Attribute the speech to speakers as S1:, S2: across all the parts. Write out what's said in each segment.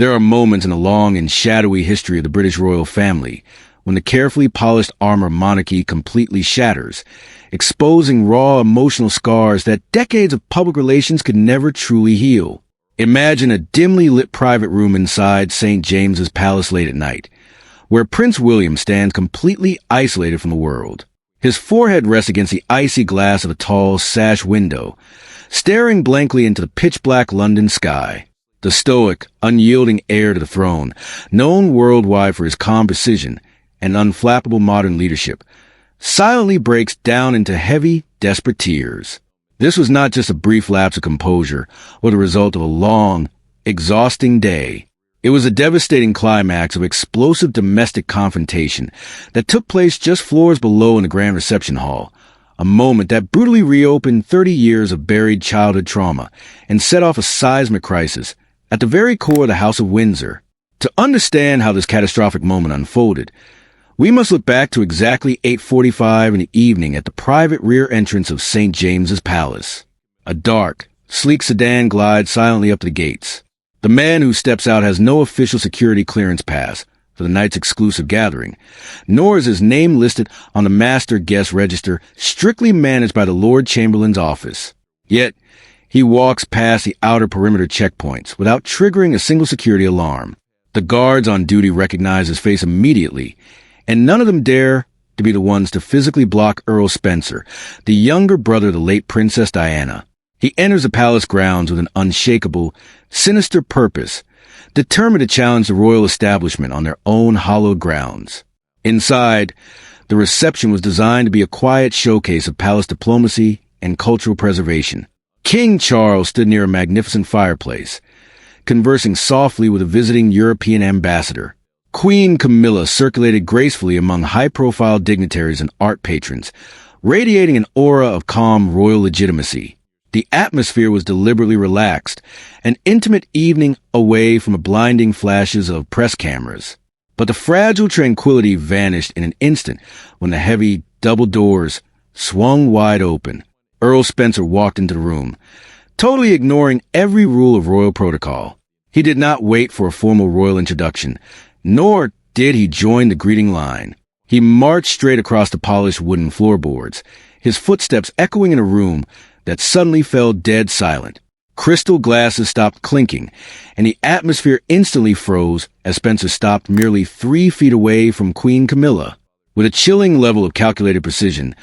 S1: There are moments in the long and shadowy history of the British royal family when the carefully polished armor of monarchy completely shatters, exposing raw emotional scars that decades of public relations could never truly heal. Imagine a dimly lit private room inside St. James's Palace late at night, where Prince William stands completely isolated from the world. His forehead rests against the icy glass of a tall sash window, staring blankly into the pitch-black London sky. The stoic, unyielding heir to the throne, known worldwide for his calm precision and unflappable modern leadership, silently breaks down into heavy, desperate tears. This was not just a brief lapse of composure or the result of a long, exhausting day. It was a devastating climax of explosive domestic confrontation that took place just floors below in the grand reception hall, a moment that brutally reopened 30 years of buried childhood trauma and set off a seismic crisis at the very core of the House of Windsor. To understand how this catastrophic moment unfolded, we must look back to exactly 8:45 in the evening at the private rear entrance of St. James's Palace. A dark, sleek sedan glides silently up the gates. The man who steps out has no official security clearance pass for the night's exclusive gathering, nor is his name listed on the master guest register strictly managed by the Lord Chamberlain's office. Yet, he walks past the outer perimeter checkpoints without triggering a single security alarm. The guards on duty recognize his face immediately, and none of them dare to be the ones to physically block Earl Spencer, the younger brother of the late Princess Diana. He enters the palace grounds with an unshakable, sinister purpose, determined to challenge the royal establishment on their own hallowed grounds. Inside, the reception was designed to be a quiet showcase of palace diplomacy and cultural preservation. King Charles stood near a magnificent fireplace, conversing softly with a visiting European ambassador. Queen Camilla circulated gracefully among high-profile dignitaries and art patrons, radiating an aura of calm royal legitimacy. The atmosphere was deliberately relaxed, an intimate evening away from the blinding flashes of press cameras. But the fragile tranquility vanished in an instant when the heavy double doors swung wide open. Earl Spencer walked into the room, totally ignoring every rule of royal protocol. He did not wait for a formal royal introduction, nor did he join the greeting line. He marched straight across the polished wooden floorboards, his footsteps echoing in a room that suddenly fell dead silent. Crystal glasses stopped clinking, and the atmosphere instantly froze as Spencer stopped merely 3 feet away from Queen Camilla. With a chilling level of calculated precision,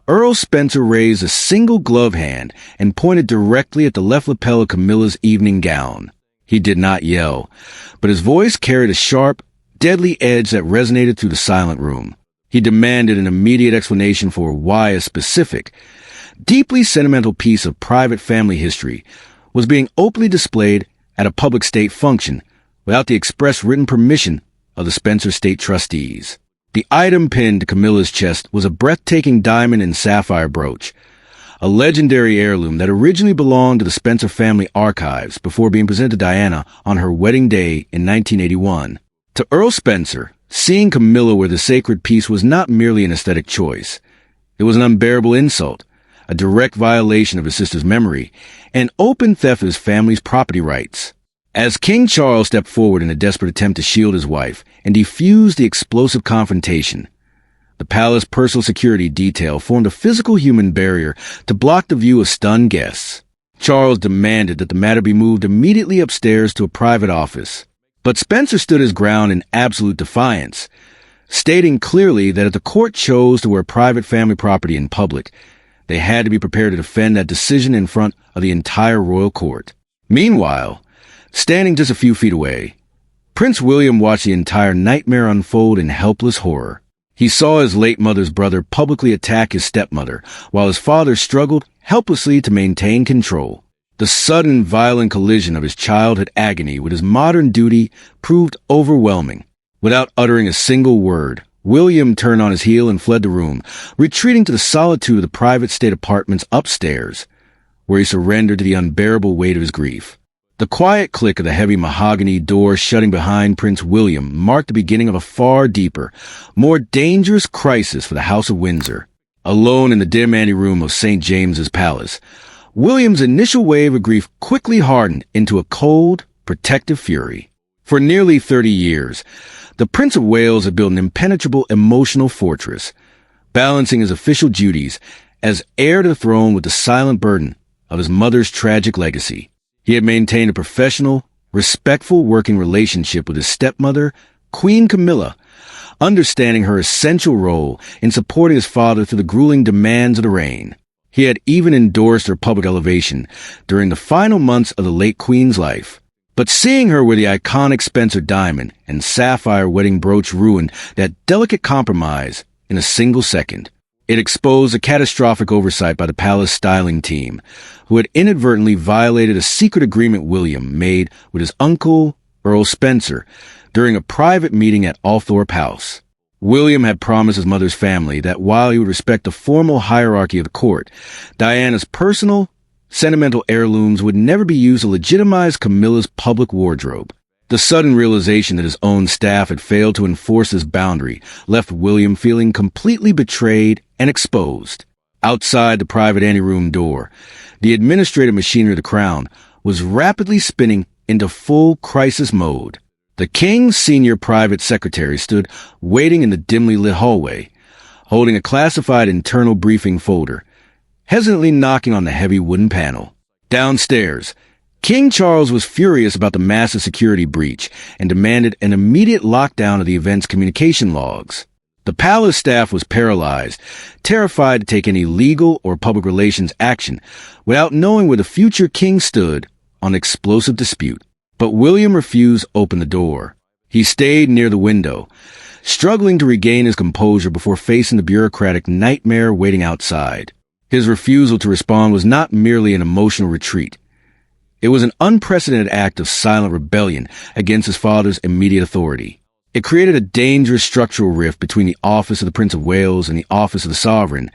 S1: Earl Spencer raised a single glove hand and pointed directly at the left lapel of Camilla's evening gown. He did not yell, but his voice carried a sharp, deadly edge that resonated through the silent room. He demanded an immediate explanation for why a specific, deeply sentimental piece of private family history was being openly displayed at a public state function without the express written permission of the Spencer State trustees. The item pinned to Camilla's chest was a breathtaking diamond and sapphire brooch, a legendary heirloom that originally belonged to the Spencer family archives before being presented to Diana on her wedding day in 1981. To Earl Spencer, seeing Camilla wear the sacred piece was not merely an aesthetic choice. It was an unbearable insult, a direct violation of his sister's memory, and open theft of his family's property rights. As King Charles stepped forward in a desperate attempt to shield his wife and defuse the explosive confrontation, the palace personal security detail formed a physical human barrier to block the view of stunned guests. Charles demanded that the matter be moved immediately upstairs to a private office, but Spencer stood his ground in absolute defiance, stating clearly that if the court chose to wear private family property in public, they had to be prepared to defend that decision in front of the entire royal court. Meanwhile, standing just a few feet away, Prince William watched the entire nightmare unfold in helpless horror. He saw his late mother's brother publicly attack his stepmother, while his father struggled helplessly to maintain control. The sudden, violent collision of his childhood agony with his modern duty proved overwhelming. Without uttering a single word, William turned on his heel and fled the room, retreating to the solitude of the private state apartments upstairs, where he surrendered to the unbearable weight of his grief. The quiet click of the heavy mahogany door shutting behind Prince William marked the beginning of a far deeper, more dangerous crisis for the House of Windsor. Alone in the dim anteroom of St. James's Palace, William's initial wave of grief quickly hardened into a cold, protective fury. For nearly 30 years, the Prince of Wales had built an impenetrable emotional fortress, balancing his official duties as heir to the throne with the silent burden of his mother's tragic legacy. He had maintained a professional, respectful working relationship with his stepmother, Queen Camilla, understanding her essential role in supporting his father through the grueling demands of the reign. He had even endorsed her public elevation during the final months of the late Queen's life. But seeing her with the iconic Spencer diamond and sapphire wedding brooch ruined that delicate compromise in a single second. It exposed a catastrophic oversight by the palace styling team, who had inadvertently violated a secret agreement William made with his uncle, Earl Spencer, during a private meeting at Althorpe House. William had promised his mother's family that while he would respect the formal hierarchy of the court, Diana's personal, sentimental heirlooms would never be used to legitimize Camilla's public wardrobe. The sudden realization that his own staff had failed to enforce this boundary left William feeling completely betrayed and exposed. Outside the private anteroom door, the administrative machinery of the crown was rapidly spinning into full crisis mode. The king's senior private secretary stood waiting in the dimly lit hallway, holding a classified internal briefing folder, hesitantly knocking on the heavy wooden panel. Downstairs, King Charles was furious about the massive security breach and demanded an immediate lockdown of the event's communication logs. The palace staff was paralyzed, terrified to take any legal or public relations action without knowing where the future king stood on explosive dispute. But William refused to open the door. He stayed near the window, struggling to regain his composure before facing the bureaucratic nightmare waiting outside. His refusal to respond was not merely an emotional retreat. It was an unprecedented act of silent rebellion against his father's immediate authority. It created a dangerous structural rift between the office of the Prince of Wales and the office of the sovereign,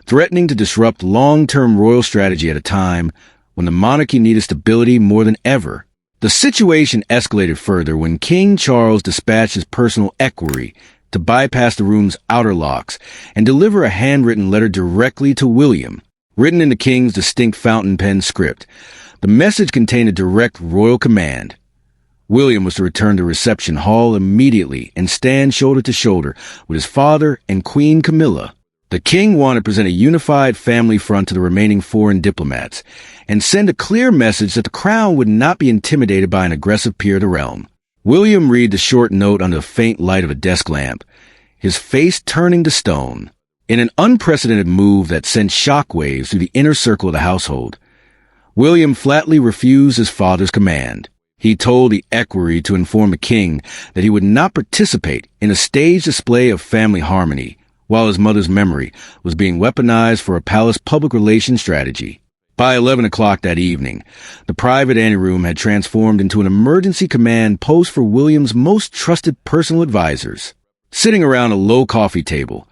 S1: threatening to disrupt long-term royal strategy at a time when the monarchy needed stability more than ever. The situation escalated further when King Charles dispatched his personal equerry to bypass the room's outer locks and deliver a handwritten letter directly to William. Written in the king's distinct fountain pen script, the message contained a direct royal command. William was to return to reception hall immediately and stand shoulder to shoulder with his father and Queen Camilla. The king wanted to present a unified family front to the remaining foreign diplomats and send a clear message that the crown would not be intimidated by an aggressive peer of the realm. William read the short note under the faint light of a desk lamp, his face turning to stone. In an unprecedented move that sent shockwaves through the inner circle of the household, William flatly refused his father's command. He told the equerry to inform the king that he would not participate in a staged display of family harmony while his mother's memory was being weaponized for a palace public relations strategy. By 11 o'clock that evening, the private anteroom had transformed into an emergency command post for William's most trusted personal advisors. Sitting around a low coffee table,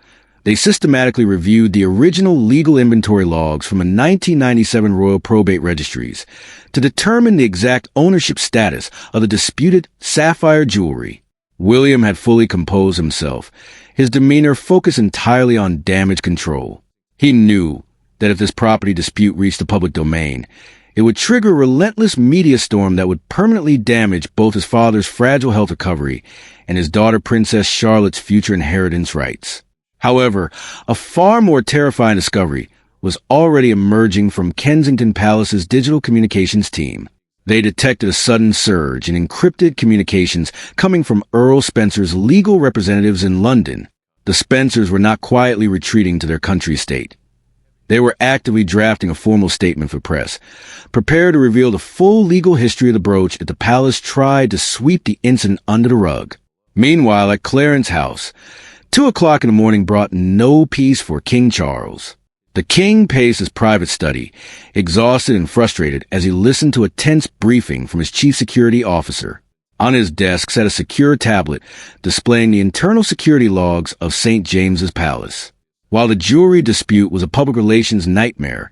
S1: they systematically reviewed the original legal inventory logs from the 1997 royal probate registries to determine the exact ownership status of the disputed sapphire jewelry. William had fully composed himself, his demeanor focused entirely on damage control. He knew that if this property dispute reached the public domain, it would trigger a relentless media storm that would permanently damage both his father's fragile health recovery and his daughter Princess Charlotte's future inheritance rights. However, a far more terrifying discovery was already emerging from Kensington Palace's digital communications team. They detected a sudden surge in encrypted communications coming from Earl Spencer's legal representatives in London. The Spencers were not quietly retreating to their country estate. They were actively drafting a formal statement for press, prepared to reveal the full legal history of the brooch if the palace tried to sweep the incident under the rug. Meanwhile, at Clarence House, 2 o'clock in the morning brought no peace for King Charles. The king paced his private study, exhausted and frustrated as he listened to a tense briefing from his chief security officer. On his desk sat a secure tablet displaying the internal security logs of St. James's Palace. While the jewelry dispute was a public relations nightmare,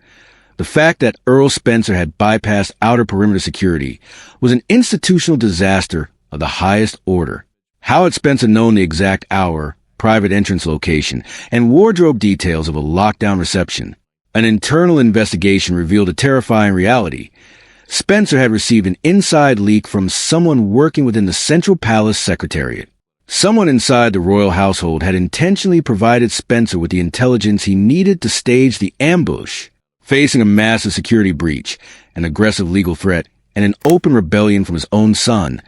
S1: the fact that Earl Spencer had bypassed outer perimeter security was an institutional disaster of the highest order. How had Spencer known the exact hour, private entrance location, and wardrobe details of a lockdown reception? An internal investigation revealed a terrifying reality. Spencer had received an inside leak from someone working within the Central Palace Secretariat. Someone inside the royal household had intentionally provided Spencer with the intelligence he needed to stage the ambush. Facing a massive security breach, an aggressive legal threat, and an open rebellion from his own son,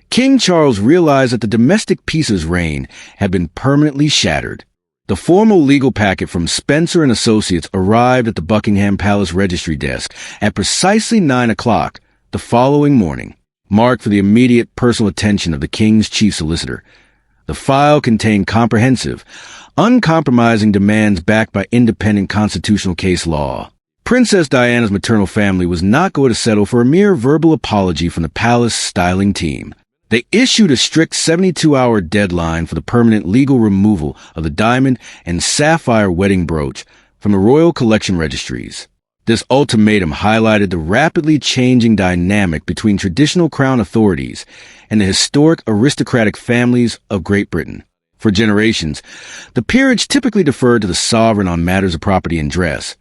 S1: King Charles realized that the domestic peace of his reign had been permanently shattered. The formal legal packet from Spencer and Associates arrived at the Buckingham Palace registry desk at precisely 9 o'clock the following morning, marked for the immediate personal attention of the King's chief solicitor. The file contained comprehensive, uncompromising demands backed by independent constitutional case law. Princess Diana's maternal family was not going to settle for a mere verbal apology from the palace styling team. They issued a strict 72-hour deadline for the permanent legal removal of the diamond and sapphire wedding brooch from the royal collection registries. This ultimatum highlighted the rapidly changing dynamic between traditional crown authorities and the historic aristocratic families of Great Britain. For generations, the peerage typically deferred to the sovereign on matters of property and dress,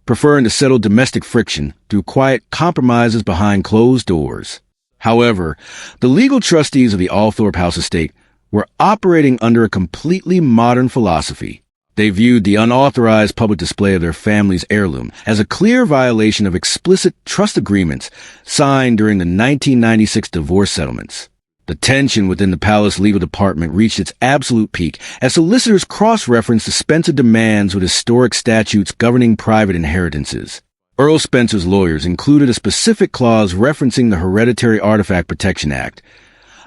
S1: preferring to settle domestic friction through quiet compromises behind closed doors. However, the legal trustees of the Althorp House estate were operating under a completely modern philosophy. They viewed the unauthorized public display of their family's heirloom as a clear violation of explicit trust agreements signed during the 1996 divorce settlements. The tension within the palace legal department reached its absolute peak as solicitors cross-referenced the Spencer demands with historic statutes governing private inheritances. Earl Spencer's lawyers included a specific clause referencing the Hereditary Artifact Protection Act,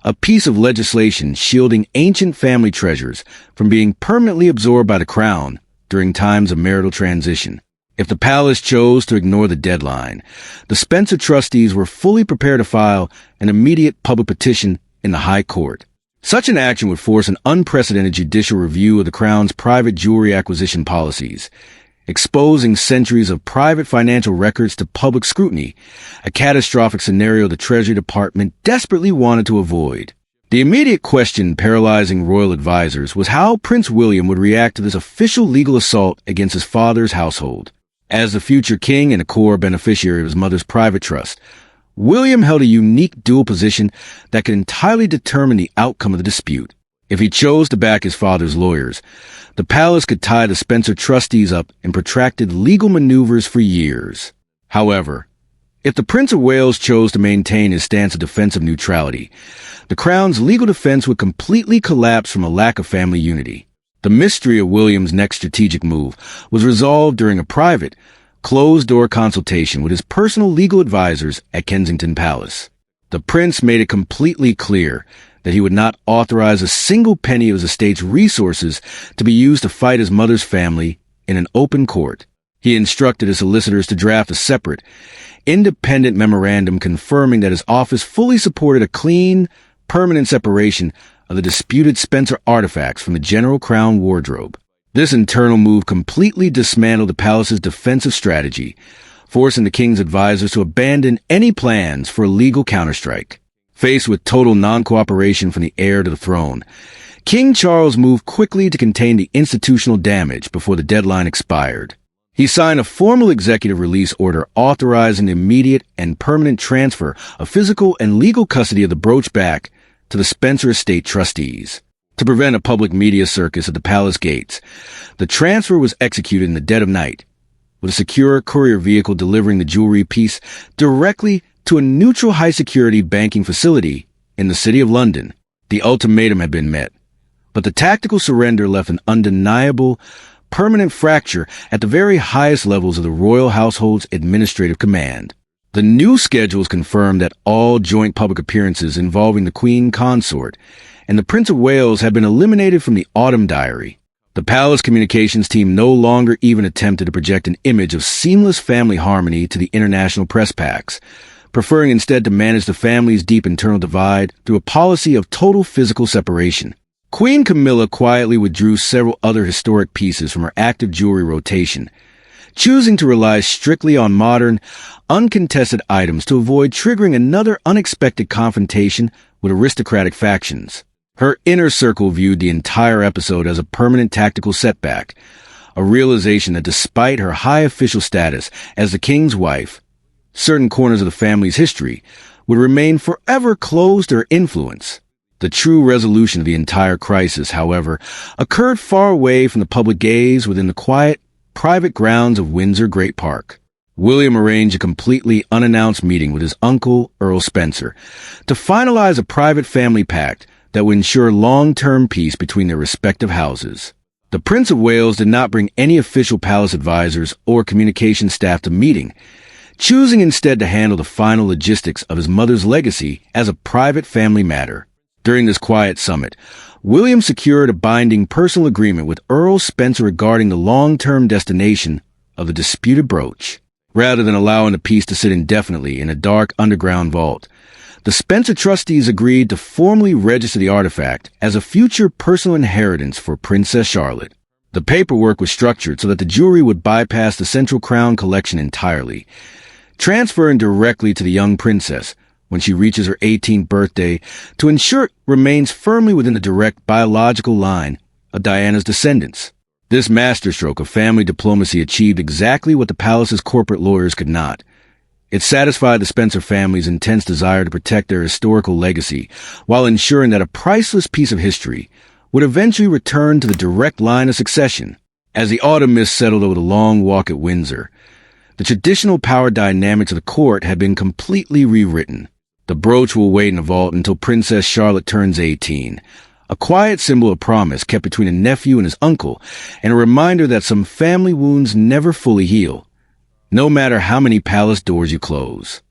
S1: a piece of legislation shielding ancient family treasures from being permanently absorbed by the crown during times of marital transition. If the palace chose to ignore the deadline, the Spencer trustees were fully prepared to file an immediate public petition in the High Court. Such an action would force an unprecedented judicial review of the crown's private jewelry acquisition policies, exposing centuries of private financial records to public scrutiny, a catastrophic scenario the Treasury Department desperately wanted to avoid. The immediate question paralyzing royal advisors was how Prince William would react to this official legal assault against his father's household. As the future king and a core beneficiary of his mother's private trust, William held a unique dual position that could entirely determine the outcome of the dispute. If he chose to back his father's lawyers, the palace could tie the Spencer trustees up in protracted legal maneuvers for years. However, if the Prince of Wales chose to maintain his stance of defensive neutrality, the crown's legal defense would completely collapse from a lack of family unity. The mystery of William's next strategic move was resolved during a private, closed-door consultation with his personal legal advisors at Kensington Palace. The prince made it completely clear that he would not authorize a single penny of his estate's resources to be used to fight his mother's family in an open court. He instructed his solicitors to draft a separate, independent memorandum confirming that his office fully supported a clean, permanent separation of the disputed Spencer artifacts from the general crown wardrobe. This internal move completely dismantled the palace's defensive strategy, forcing the king's advisors to abandon any plans for a legal counterstrike. Faced with total non-cooperation from the heir to the throne, King Charles moved quickly to contain the institutional damage before the deadline expired. He signed a formal executive release order authorizing the immediate and permanent transfer of physical and legal custody of the brooch back to the Spencer estate trustees. To prevent a public media circus at the palace gates, the transfer was executed in the dead of night, with a secure courier vehicle delivering the jewelry piece directly to a neutral high-security banking facility in the City of London. The ultimatum had been met, but the tactical surrender left an undeniable, permanent fracture at the very highest levels of the royal household's administrative command. The new schedules confirmed that all joint public appearances involving the Queen Consort and the Prince of Wales had been eliminated from the Autumn Diary. The palace communications team no longer even attempted to project an image of seamless family harmony to the international press packs, preferring instead to manage the family's deep internal divide through a policy of total physical separation. Queen Camilla quietly withdrew several other historic pieces from her active jewelry rotation, choosing to rely strictly on modern, uncontested items to avoid triggering another unexpected confrontation with aristocratic factions. Her inner circle viewed the entire episode as a permanent tactical setback, a realization that despite her high official status as the king's wife, certain corners of the family's history would remain forever closed to her influence. The true resolution of the entire crisis, however, occurred far away from the public gaze within the quiet, private grounds of Windsor Great Park. William arranged a completely unannounced meeting with his uncle, Earl Spencer, to finalize a private family pact that would ensure long-term peace between their respective houses. The Prince of Wales did not bring any official palace advisors or communication staff to the meeting, choosing instead to handle the final logistics of his mother's legacy as a private family matter. During this quiet summit, William secured a binding personal agreement with Earl Spencer regarding the long-term destination of the disputed brooch. Rather than allowing the piece to sit indefinitely in a dark underground vault, the Spencer trustees agreed to formally register the artifact as a future personal inheritance for Princess Charlotte. The paperwork was structured so that the jewelry would bypass the central crown collection entirely, transferring directly to the young princess when she reaches her 18th birthday to ensure it remains firmly within the direct biological line of Diana's descendants. This masterstroke of family diplomacy achieved exactly what the palace's corporate lawyers could not. It satisfied the Spencer family's intense desire to protect their historical legacy while ensuring that a priceless piece of history would eventually return to the direct line of succession. As the autumn mist settled over the long walk at Windsor, the traditional power dynamics of the court had been completely rewritten. The brooch will wait in the vault until Princess Charlotte turns 18, a quiet symbol of promise kept between a nephew and his uncle, and a reminder that some family wounds never fully heal, no matter how many palace doors you close.